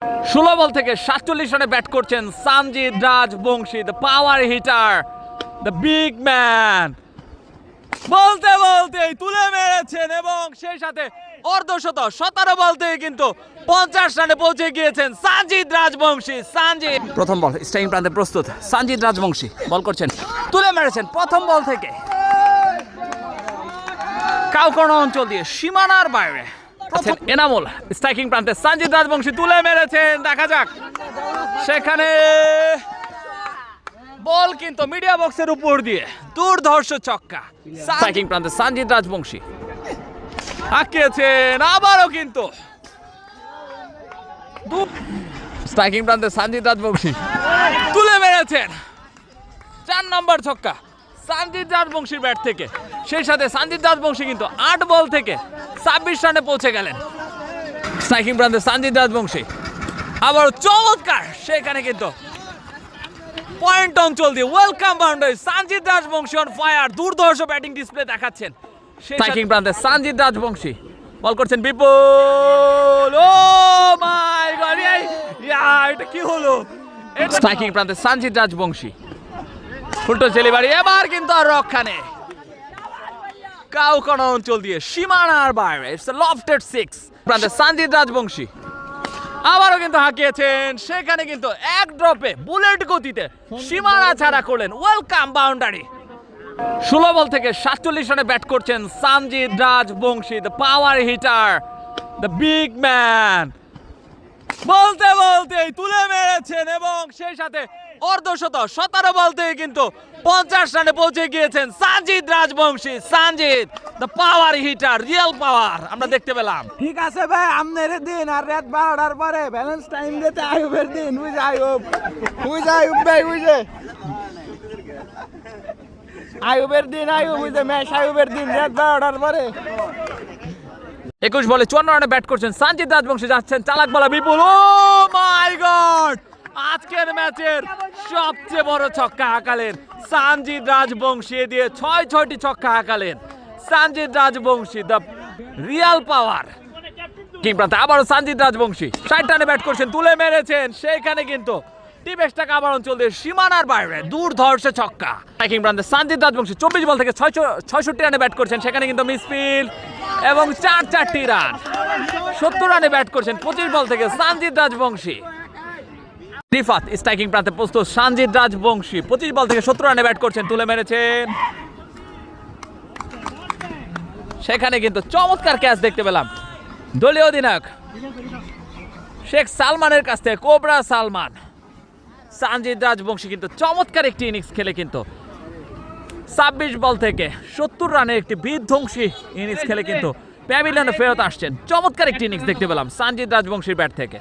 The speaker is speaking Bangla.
16 বল থেকে 47 রানে ব্যাট করছেন Sanjid Rajbanshi, the power hitter, the big man. বলতে বলতেই তুলে মেরেছেন এবং সেই সাথে অর্ধশত 17 বলতেই কিন্তু 50 রানে পৌঁছে গিয়েছেন সানজিদ রাজবংশী। সানজিদ প্রথম বল, স্ট্রাইকিং প্রান্তে প্রস্তুত। সানজিদ রাজবংশী বল করছেন, তুলে মেরেছেন প্রথম বল থেকে কাউকর্ণ অঞ্চল দিয়ে সীমানার বাইরে। এনামুল স্ট্রাইকিং প্রান্তে সানজিদ রাজবংশী তুলে মেরেছেন, দেখা যাক সেখানে বল কিন্তু মিডিয়া বক্সের উপর দিয়ে দুর্ধর্ষ ছক্কা। স্ট্রাইকিং প্রান্তে সানজিদ রাজবংশী হাঁকিয়েছেন, আবারও কিন্তু স্ট্রাইকিং প্রান্তে সানজিদ রাজবংশী তুলে মেরেছেন 4 নম্বর ছক্কা সানজিদ রাজবংশীর ব্যাট থেকে। সেই সাথে সানজিদ রাজবংশী কিন্তু 8 বল থেকে 26 রানে পৌঁছে গেলেন। স্ট্রাইকিং প্রান্তে সানজিদ রাজবংশী আবার চমৎকার, সেখানে কিন্তু পয়েন্ট অঞ্চল দিয়ে welcome boundary. Sanjid Rajbanshi on fire, দুর্ধর্ষ ব্যাটিং ডিসপ্লে দেখাচ্ছেন। স্ট্রাইকিং প্রান্তে সানজিদ রাজবংশী বল করছেন বিপুল। ও মাই গড, এটা কি হলো? স্ট্রাইকিং প্রান্তে সানজিদ রাজবংশী ফুলটো চেলিবাড়ি, এবার কিন্তু আর রক্ষা নেই। কাউকর্ণ অঞ্চল দিয়ে সীমানার বাইরে, ইটস আ লফটেড 6 প্রান্তে সানজিদ রাজবংশী আবারও কিন্তু হাঁকিয়েছেন, সেখানে কিন্তু এক ড্রপে বুলেট গতিতে সীমানা ছাড়া করলেন ওয়েলকাম বাউন্ডারি। 16 বল থেকে 47 রানে ব্যাট করছেন Sanjid Rajbanshi, the power hitter, the big man. বলতে বলতেই তুলে মেরেছেন এবং সেই সাথে অর্ধশত 17 বলতেই কিন্তু 50 রানে পৌঁছে গিয়েছেন Sanjid Rajbanshi. Sanjid the power hitter, real power আমরা দেখতে পেলাম। ঠিক আছে ভাই, আপনার দিন আর রাত 12টার পরে ব্যালেন্স টাইম দিতে আয়ুবের দিন। বুঝে আয়ুব ভাই, বুঝে আয়ুবের দিন, আয়ুব বুঝে ম্যাচ আয়ুবের দিন রাত 12টার পরে। 21 বলে 54 রানে ব্যাট করছেন সানজিদ রাজবংশী, যাচ্ছেন চালাক বলা বিপুল। ও মাই গড, আজকের ম্যাচের সবচেয়ে বড় ছক্কা হাঁকালেন সানজিদ রাজবংশী, দিয়ে 6টি ছক্কা হাঁকালেন Sanjid Rajbanshi, the real power. কিং প্রান্তে আবারও সানজিদ রাজবংশী 60 রানে ব্যাট করছেন, তুলে মেরেছেন, সেইখানে কিন্তু টিপেস্টা কাবার অঞ্চল দিয়ে সীমানার বাইরে দুর্ধর্ষ ছক্কা। কিং প্রান্তে সানজিদ রাজবংশী 24 বল থেকে 66 রানে ব্যাট করছেন, সেখানে কিন্তু মিসফিল্ড এবং 4টি রান। 70 রানে ব্যাট করছেন 25 বল থেকে সানজিদ রাজবংশী। রিফাত স্ট্রাইকিং প্রান্তে প্রস্তুত, সানজিদ রাজবংশী 25 বল থেকে 70 রানে ব্যাট করছেন, তুলে মেরেছেন, সেখানে কিন্তু চমৎকার ক্যাচ দেখতে পেলাম দলীয় অধিনায়ক শেখ সালমানের কাছ থেকে, কোবরা সালমান। সানজিদ রাজবংশী কিন্তু চমৎকার একটি ইনিংস খেলে কিন্তু 26 বল থেকে 70 রানের একটি বিধ্বংসী ইনিংস খেলে কিন্তু প্যাভিলিয়নে ফেরত আসছেন। চমৎকার একটি ইনিংস দেখতে পেলাম সানজিদ রাজবংশীর ব্যাট থেকে।